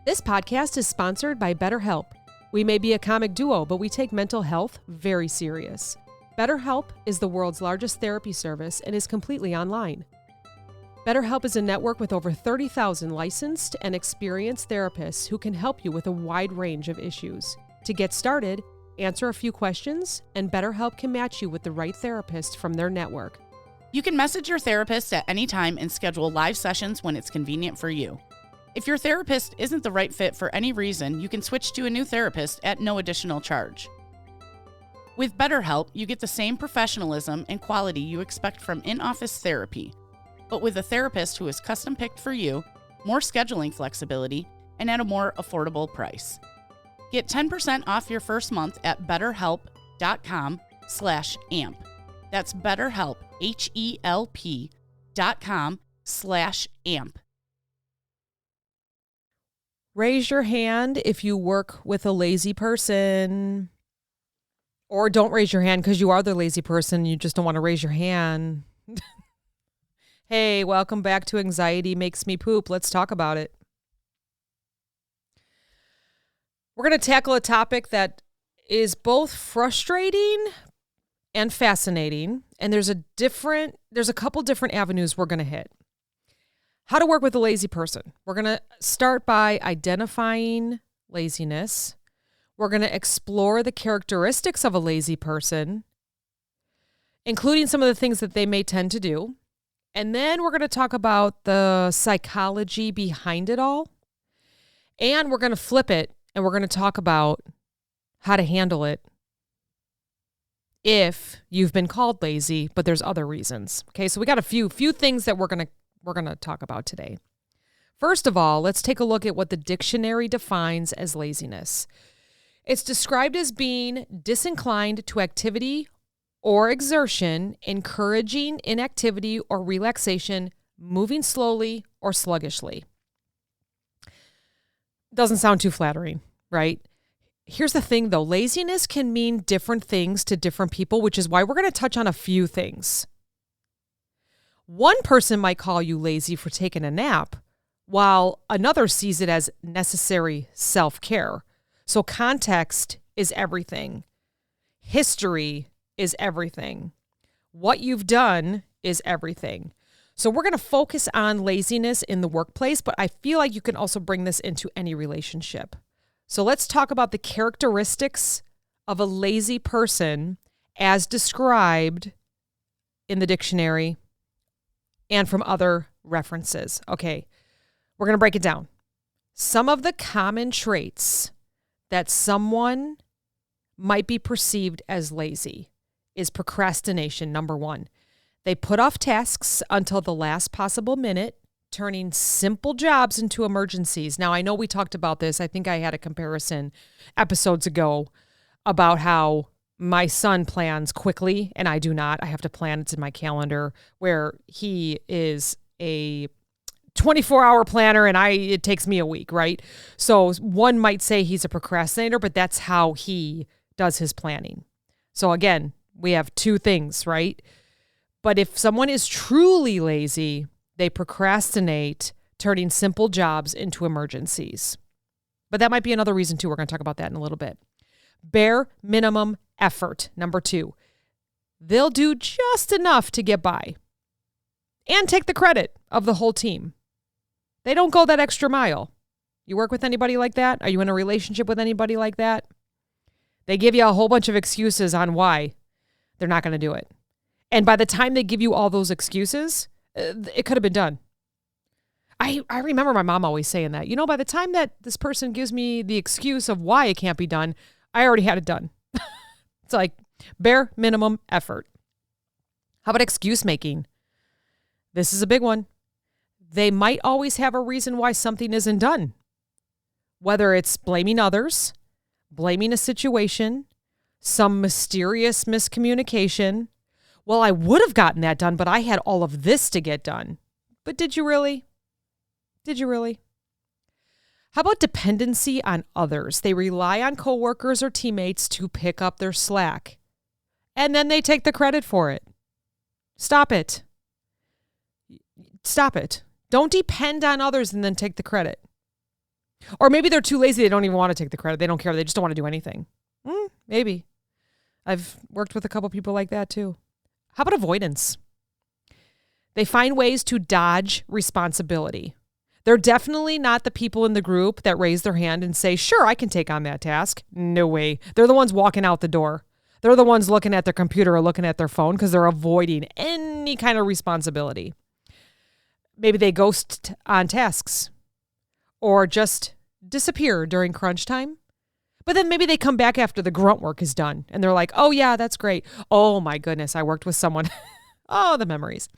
This podcast is sponsored by BetterHelp. We may be a comic duo, but we take mental health very serious. BetterHelp is the world's largest therapy service and is completely online. BetterHelp is a network with over 30,000 licensed and experienced therapists who can help you with a wide range of issues. To get started, answer a few questions, and BetterHelp can match you with the right therapist from their network. You can message your therapist at any time and schedule live sessions when it's convenient for you. If your therapist isn't the right fit for any reason, you can switch to a new therapist at no additional charge. With BetterHelp, you get the same professionalism and quality you expect from in-office therapy, but with a therapist who is custom-picked for you, more scheduling flexibility, and at a more affordable price. Get 10% off your first month at betterhelp.com/amp. That's BetterHelp, HELP.com/amp. Raise your hand if you work with a lazy person. Or don't raise your hand because you are the lazy person. You just don't want to raise your hand. Hey, welcome back to Anxiety Makes Me Poop. Let's talk about it. We're going to tackle a topic that is both frustrating and fascinating. And there's a couple different avenues we're going to hit. How to work with a lazy person. We're going to start by identifying laziness. We're going to explore the characteristics of a lazy person, including some of the things that they may tend to do. And then we're going to talk about the psychology behind it all. And we're going to flip it and we're going to talk about how to handle it if you've been called lazy, but there's other reasons. Okay, so we got a few things that we're going to talk about today. First of all, let's take a look at what the dictionary defines as laziness. It's described as being disinclined to activity or exertion, encouraging inactivity or relaxation, moving slowly or sluggishly. Doesn't sound too flattering, right? Here's the thing though, laziness can mean different things to different people, which is why we're going to touch on a few things. One person might call you lazy for taking a nap, while another sees it as necessary self-care. So context is everything. History is everything. What you've done is everything. So we're going to focus on laziness in the workplace, but I feel like you can also bring this into any relationship. So let's talk about the characteristics of a lazy person as described in the dictionary and from other references. Okay, we're going to break it down. Some of the common traits that someone might be perceived as lazy is procrastination, number one. They put off tasks until the last possible minute, turning simple jobs into emergencies. Now, I know we talked about this. I think I had a comparison episodes ago about how my son plans quickly and I do not. I have to plan. It's in my calendar, where he is a 24-hour planner and it takes me a week, right? So one might say he's a procrastinator, but that's how he does his planning. So again, we have two things, right? But if someone is truly lazy, they procrastinate, turning simple jobs into emergencies. But that might be another reason too. We're going to talk about that in a little bit. Bare minimum effort, number two. They'll do just enough to get by and take the credit of the whole team. They don't go that extra mile. You work with anybody like that? Are you in a relationship with anybody like that? They give you a whole bunch of excuses on why they're not going to do it. And by the time they give you all those excuses, it could have been done. I remember my mom always saying that. By the time that this person gives me the excuse of why it can't be done, I already had it done. It's like bare minimum effort. How about excuse making? This is a big one. They might always have a reason why something isn't done. Whether it's blaming others, blaming a situation, some mysterious miscommunication. Well, I would have gotten that done, but I had all of this to get done. But did you really? Did you really? How about dependency on others? They rely on coworkers or teammates to pick up their slack, and then they take the credit for it. Stop it. Stop it. Don't depend on others and then take the credit. Or maybe they're too lazy. They don't even want to take the credit. They don't care. They just don't want to do anything. Maybe. I've worked with a couple people like that too. How about avoidance? They find ways to dodge responsibility. They're definitely not the people in the group that raise their hand and say, sure, I can take on that task. No way. They're the ones walking out the door. They're the ones looking at their computer or looking at their phone because they're avoiding any kind of responsibility. Maybe they ghost on tasks or just disappear during crunch time. But then maybe they come back after the grunt work is done and they're like, oh yeah, that's great. Oh my goodness, I worked with someone. Oh, the memories.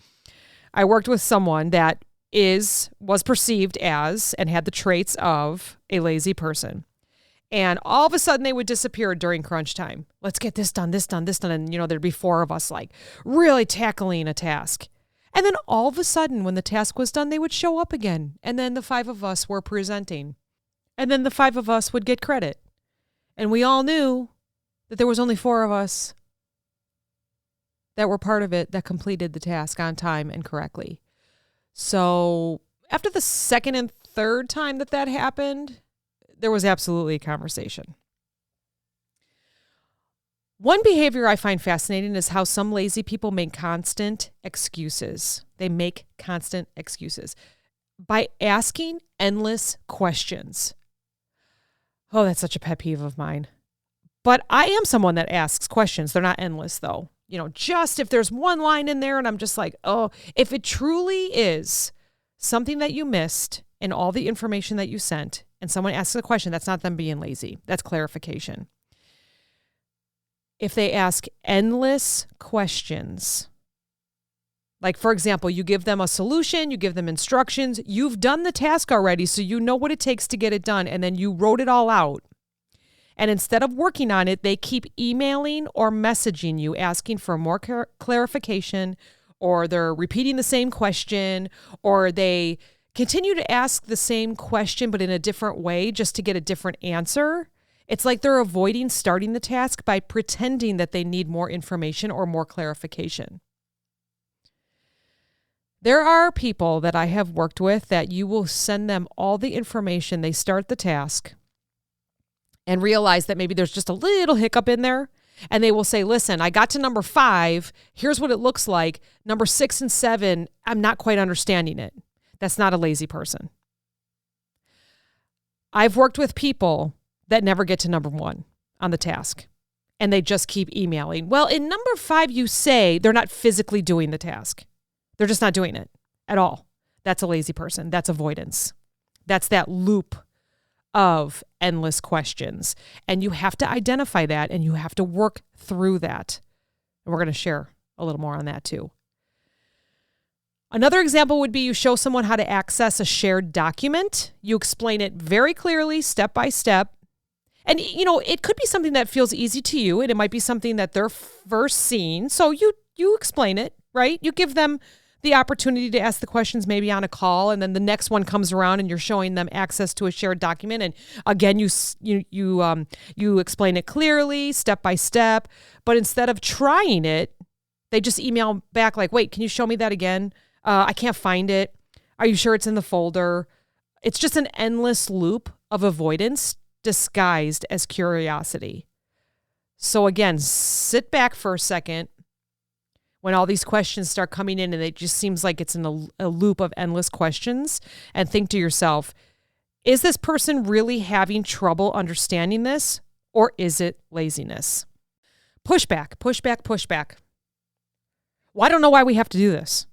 I worked with someone that was perceived as and had the traits of a lazy person. And all of a sudden they would disappear during crunch time. Let's get this done, this done, this done. And, there'd be 4 of us like really tackling a task. And then all of a sudden when the task was done, they would show up again. And then the 5 of us were presenting. And then the 5 of us would get credit. And we all knew that there was only 4 of us that were part of it that completed the task on time and correctly. So after the second and third time that happened, there was absolutely a conversation. One behavior I find fascinating is how some lazy people make constant excuses. They make constant excuses by asking endless questions. Oh, that's such a pet peeve of mine. But I am someone that asks questions. They're not endless, though. Just if there's one line in there and I'm just like, oh, if it truly is something that you missed in all the information that you sent and someone asks a question, that's not them being lazy. That's clarification. If they ask endless questions, like, for example, you give them a solution, you give them instructions, you've done the task already, so you know what it takes to get it done, and then you wrote it all out. And instead of working on it, they keep emailing or messaging you asking for more clarification, or they're repeating the same question, or they continue to ask the same question but in a different way just to get a different answer. It's like they're avoiding starting the task by pretending that they need more information or more clarification. There are people that I have worked with that you will send them all the information. They start the task and realize that maybe there's just a little hiccup in there. And they will say, listen, I got to number 5. Here's what it looks like. Number 6 and 7, I'm not quite understanding it. That's not a lazy person. I've worked with people that never get to number 1 on the task. And they just keep emailing. Well, in number 5, you say they're not physically doing the task. They're just not doing it at all. That's a lazy person. That's avoidance. That's that loop of endless questions. And you have to identify that and you have to work through that. And we're going to share a little more on that too. Another example would be you show someone how to access a shared document. You explain it very clearly, step by step. And, it could be something that feels easy to you, and it might be something that they're first seeing. So you explain it, right? You give them the opportunity to ask the questions maybe on a call, and then the next one comes around and you're showing them access to a shared document. And again, you explain it clearly, step by step. But instead of trying it, they just email back like, wait, can you show me that again? I can't find it. Are you sure it's in the folder? It's just an endless loop of avoidance disguised as curiosity. So again, sit back for a second when all these questions start coming in and it just seems like it's in a loop of endless questions, and think to yourself, is this person really having trouble understanding this, or is it laziness? Pushback, pushback, pushback. Well, I don't know why we have to do this.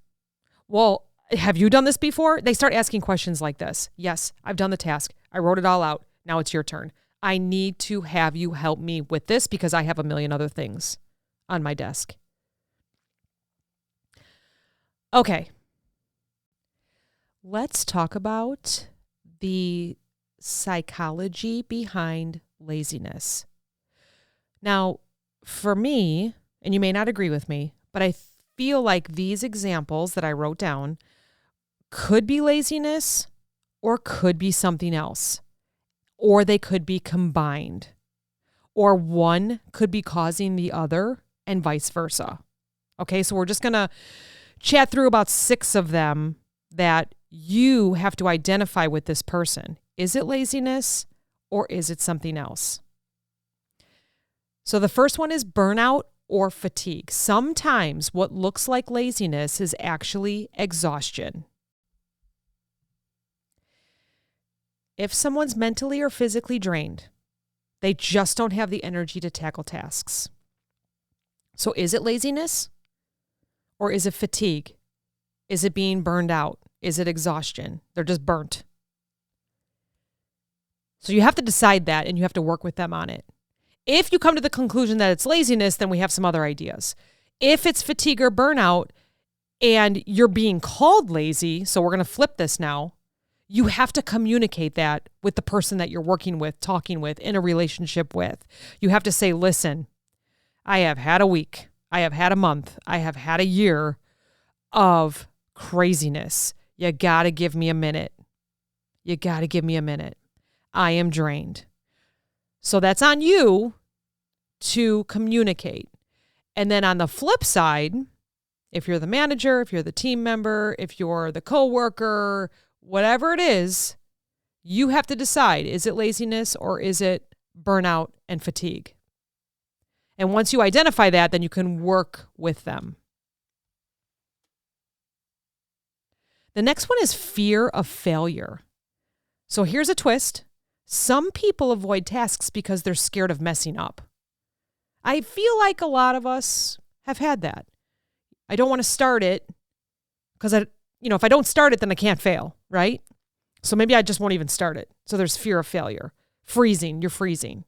Well, have you done this before? They start asking questions like this. Yes, I've done the task. I wrote it all out. Now it's your turn. I need to have you help me with this because I have a million other things on my desk. Okay. Let's talk about the psychology behind laziness. Now, for me, and you may not agree with me, but I feel like these examples that I wrote down could be laziness or could be something else. Or they could be combined. Or one could be causing the other and vice versa. Okay, so we're just going to chat through about 6 of them that you have to identify with this person. Is it laziness or is it something else? So the first one is burnout or fatigue. Sometimes what looks like laziness is actually exhaustion. If someone's mentally or physically drained, they just don't have the energy to tackle tasks. So is it laziness or is it fatigue? Is it being burned out? Is it exhaustion? They're just burnt. So you have to decide that and you have to work with them on it. If you come to the conclusion that it's laziness, then we have some other ideas. If it's fatigue or burnout and you're being called lazy, so we're going to flip this now, you have to communicate that with the person that you're working with, talking with, in a relationship with. You have to say, listen, I have had a week. I have had a month. I have had a year of craziness. You got to give me a minute. You got to give me a minute. I am drained. So that's on you to communicate. And then on the flip side, if you're the manager, if you're the team member, if you're the coworker, whatever it is, you have to decide, is it laziness or is it burnout and fatigue? And once you identify that, then you can work with them. The next one is fear of failure. So here's a twist. Some people avoid tasks because they're scared of messing up. I feel like a lot of us have had that. I don't want to start it because if I don't start it, then I can't fail, right? So maybe I just won't even start it. So there's fear of failure. Freezing, you're freezing.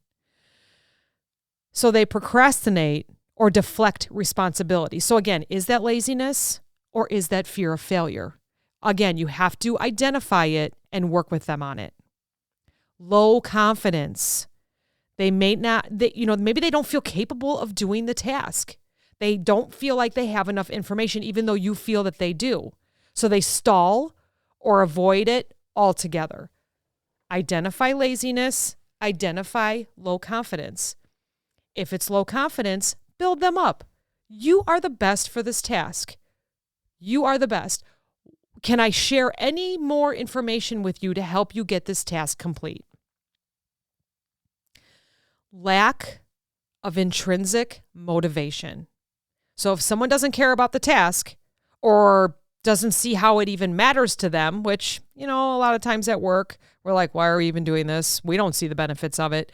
So they procrastinate or deflect responsibility. So again, is that laziness or is that fear of failure? Again, you have to identify it and work with them on it. Low confidence. They may not, maybe they don't feel capable of doing the task. They don't feel like they have enough information, even though you feel that they do. So they stall or avoid it altogether. Identify laziness, identify low confidence. If it's low confidence, build them up. You are the best for this task. You are the best. Can I share any more information with you to help you get this task complete? Lack of intrinsic motivation. So if someone doesn't care about the task or doesn't see how it even matters to them, which, a lot of times at work, we're like, why are we even doing this? We don't see the benefits of it.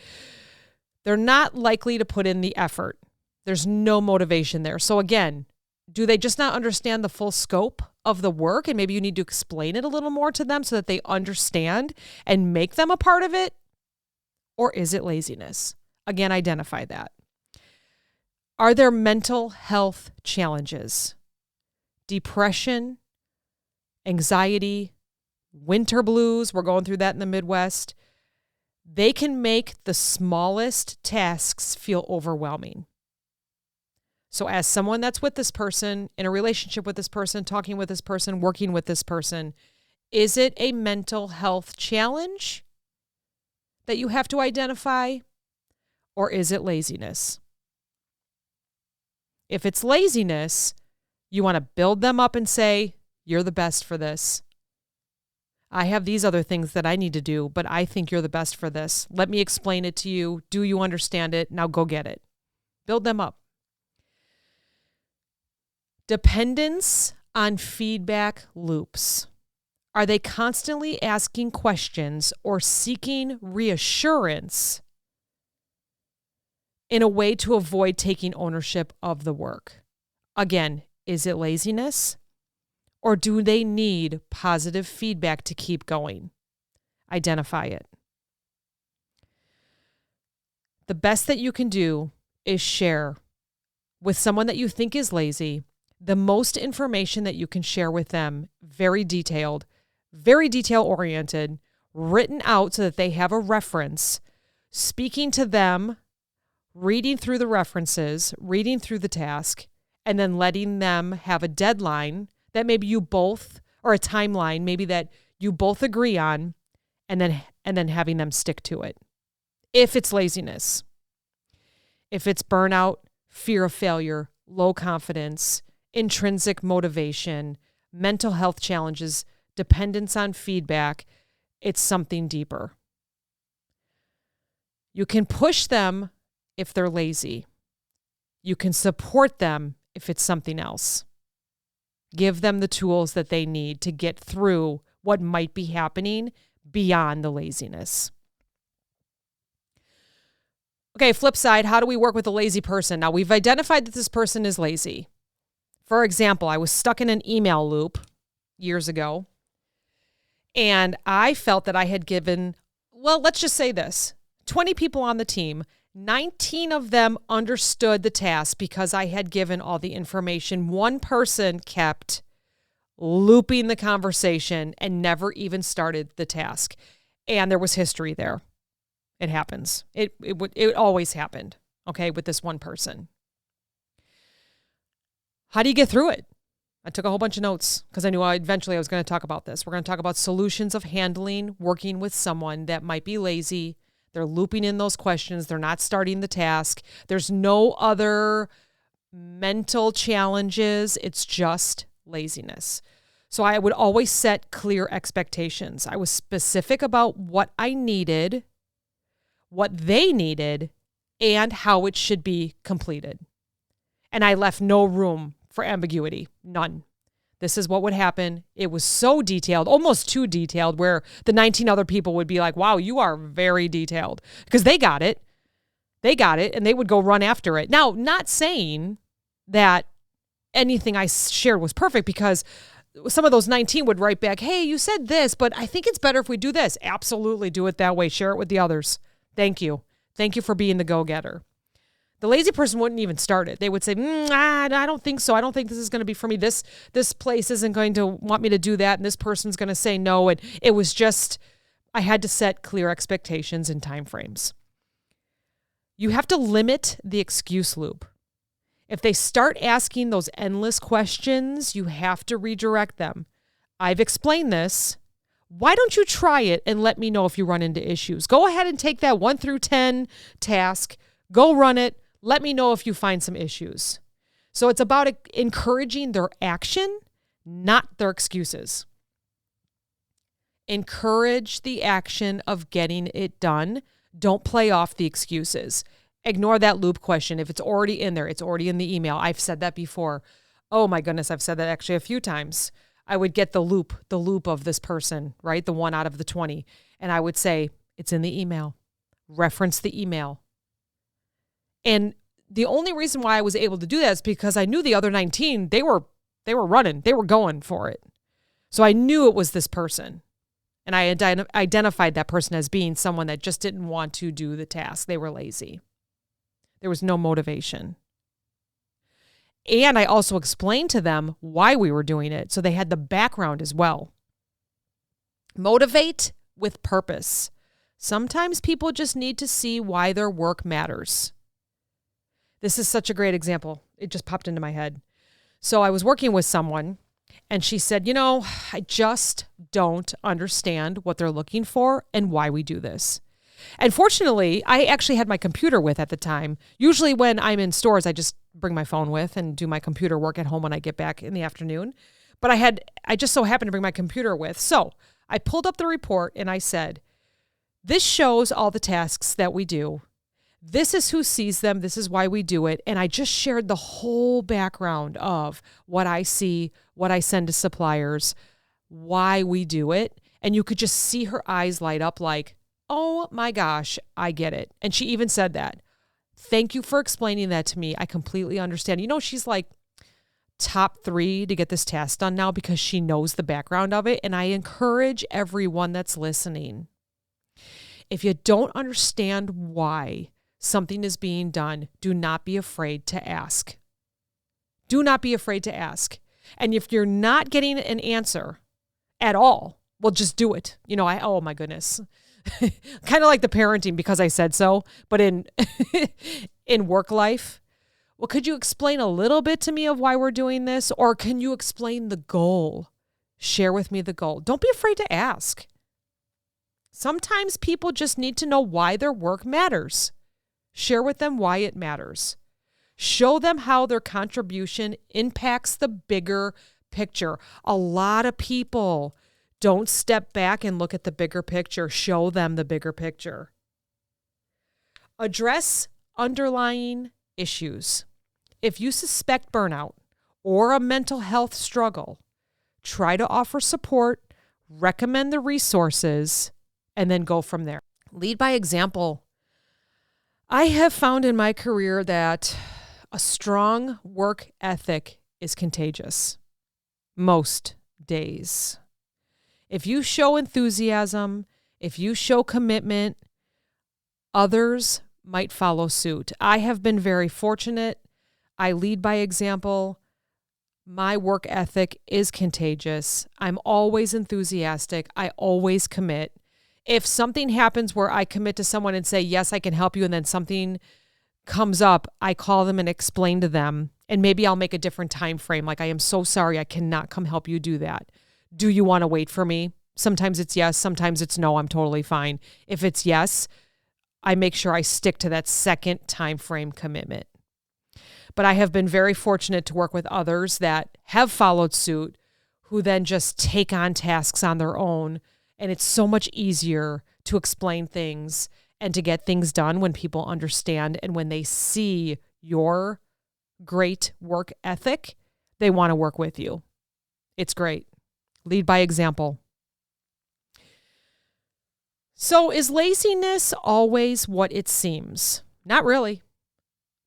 They're not likely to put in the effort. There's no motivation there. So again, do they just not understand the full scope of the work? And maybe you need to explain it a little more to them so that they understand and make them a part of it? Or is it laziness? Again, identify that. Are there mental health challenges? Depression, anxiety, winter blues, we're going through that in the Midwest. They can make the smallest tasks feel overwhelming. So as someone that's with this person, in a relationship with this person, talking with this person, working with this person, is it a mental health challenge that you have to identify, or is it laziness? If it's laziness, you want to build them up and say, you're the best for this. I have these other things that I need to do, but I think you're the best for this. Let me explain it to you. Do you understand it? Now go get it. Build them up. Dependence on feedback loops. Are they constantly asking questions or seeking reassurance in a way to avoid taking ownership of the work? Again, is it laziness? Or do they need positive feedback to keep going? Identify it. The best that you can do is share with someone that you think is lazy the most information that you can share with them, very detailed, very detail-oriented, written out so that they have a reference, speaking to them, reading through the references, reading through the task, and then letting them have a deadline that maybe you both, or a timeline maybe that you both agree on, and then having them stick to it. If it's laziness, if it's burnout, fear of failure, low confidence, intrinsic motivation, mental health challenges, dependence on feedback. It's something deeper. You can push them if they're lazy. You can support them if it's something else. Give them the tools that they need to get through what might be happening beyond the laziness. Okay, flip side, how do we work with a lazy person? Now, we've identified that this person is lazy. For example, I was stuck in an email loop years ago, and I felt that I had given, well, let's just say this, 20 people on the team, 19 of them understood the task because I had given all the information. One person kept looping the conversation and never even started the task. And there was history there. It happens. It always happened, okay, with this one person. How do you get through it? I took a whole bunch of notes because I knew eventually I was going to talk about this. We're going to talk about solutions of handling, working with someone that might be lazy. They're looping in those questions. They're not starting the task. There's no other mental challenges. It's just laziness. So I would always set clear expectations. I was specific about what I needed, what they needed, and how it should be completed. And I left no room for ambiguity, none. This is what would happen. It was so detailed, almost too detailed, where the 19 other people would be like, wow, you are very detailed, because they got it. They got it, and they would go run after it. Now, not saying that anything I shared was perfect, because some of those 19 would write back, hey, you said this, but I think it's better if we do this. Absolutely do it that way. Share it with the others. Thank you. Thank you for being the go-getter. The lazy person wouldn't even start it. They would say, I don't think so. I don't think this is going to be for me. This place isn't going to want me to do that. And this person's going to say no. And it was just, I had to set clear expectations and timeframes. You have to limit the excuse loop. If they start asking those endless questions, you have to redirect them. I've explained this. Why don't you try it and let me know if you run into issues? Go ahead and take that 1 through 10 task. Go run it. Let me know if you find some issues. So it's about encouraging their action, not their excuses. Encourage the action of getting it done. Don't play off the excuses. Ignore that loop question. If it's already in there, it's already in the email. I've said that before. Oh my goodness, I've said that actually a few times. I would get the loop of this person, right? The 1 out of the 20. And I would say, it's in the email. Reference the email. And the only reason why I was able to do that is because I knew the other 19, they were running. They were going for it. So I knew it was this person. And I identified that person as being someone that just didn't want to do the task. They were lazy. There was no motivation. And I also explained to them why we were doing it, so they had the background as well. Motivate with purpose. Sometimes people just need to see why their work matters. This is such a great example. It just popped into my head. So I was working with someone, and she said, I just don't understand what they're looking for and why we do this. And fortunately, I actually had my computer with at the time. Usually when I'm in stores, I just bring my phone with and do my computer work at home when I get back in the afternoon. But I just so happened to bring my computer with. So I pulled up the report and I said, this shows all the tasks that we do. This is who sees them. This is why we do it. And I just shared the whole background of what I see, what I send to suppliers, why we do it. And you could just see her eyes light up like, oh my gosh, I get it. And she even said that. Thank you for explaining that to me. I completely understand. She's like top 3 to get this task done now because she knows the background of it. And I encourage everyone that's listening. If you don't understand why something is being done, do not be afraid to ask. Do not be afraid to ask. And if you're not getting an answer at all, well, just do it. Oh my goodness. Kind of like the parenting because I said so, but in work life, well, could you explain a little bit to me of why we're doing this? Or can you explain the goal? Share with me the goal. Don't be afraid to ask. Sometimes people just need to know why their work matters. Share with them why it matters. Show them how their contribution impacts the bigger picture. A lot of people Don't step back and look at the bigger picture. Show them the bigger picture. Address underlying issues. If you suspect burnout or a mental health struggle, try to offer support, recommend the resources, and then go from there. Lead by example. I have found in my career that a strong work ethic is contagious most days. If you show enthusiasm, if you show commitment, others might follow suit. I have been very fortunate. I lead by example. My work ethic is contagious. I'm always enthusiastic. I always commit. If something happens where I commit to someone and say, yes, I can help you, and then something comes up, I call them and explain to them, and maybe I'll make a different time frame. Like, I am so sorry, I cannot come help you do that. Do you want to wait for me? Sometimes it's yes, sometimes it's no, I'm totally fine. If it's yes, I make sure I stick to that second time frame commitment. But I have been very fortunate to work with others that have followed suit, who then just take on tasks on their own. And it's so much easier to explain things and to get things done when people understand, and when they see your great work ethic, they want to work with you. It's great. Lead by example. So is laziness always what it seems? Not really.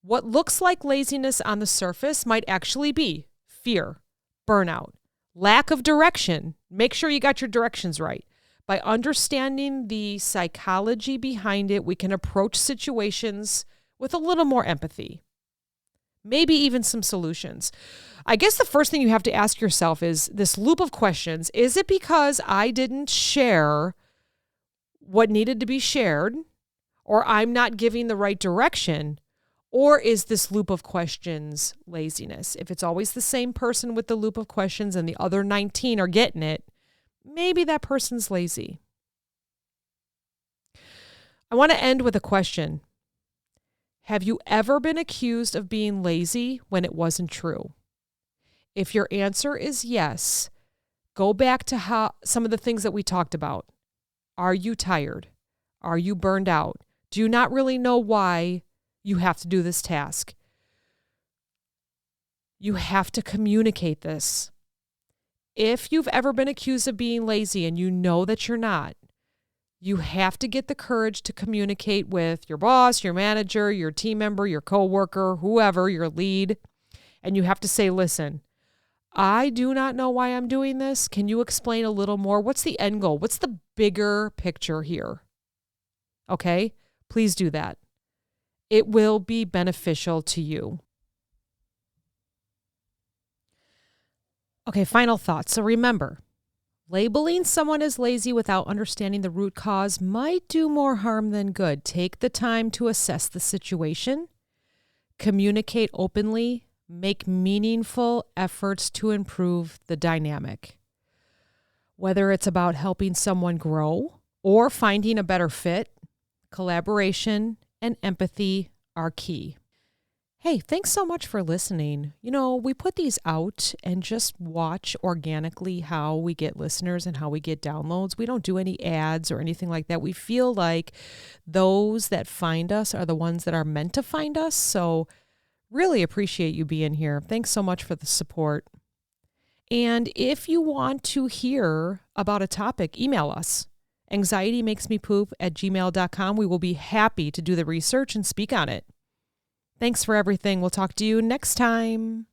What looks like laziness on the surface might actually be fear, burnout, lack of direction. Make sure you got your directions right. By understanding the psychology behind it, we can approach situations with a little more empathy, maybe even some solutions. I guess the first thing you have to ask yourself is this loop of questions. Is it because I didn't share what needed to be shared, or I'm not giving the right direction? Or is this loop of questions laziness? If it's always the same person with the loop of questions and the other 19 are getting it, maybe that person's lazy. I want to end with a question. Have you ever been accused of being lazy when it wasn't true? If your answer is yes, go back to some of the things that we talked about. Are you tired? Are you burned out? Do you not really know why you have to do this task? You have to communicate this. If you've ever been accused of being lazy and you know that you're not, you have to get the courage to communicate with your boss, your manager, your team member, your coworker, whoever, your lead. And you have to say, listen, I do not know why I'm doing this. Can you explain a little more? What's the end goal? What's the bigger picture here? Okay, please do that. It will be beneficial to you. Okay, final thoughts. So remember, labeling someone as lazy without understanding the root cause might do more harm than good. Take the time to assess the situation, communicate openly, make meaningful efforts to improve the dynamic. Whether it's about helping someone grow or finding a better fit, collaboration and empathy are key. Hey, thanks so much for listening. You know, we put these out and just watch organically how we get listeners and how we get downloads. We don't do any ads or anything like that. We feel like those that find us are the ones that are meant to find us. So really appreciate you being here. Thanks so much for the support. And if you want to hear about a topic, email us. anxietymakesmepoop@gmail.com. We will be happy to do the research and speak on it. Thanks for everything. We'll talk to you next time.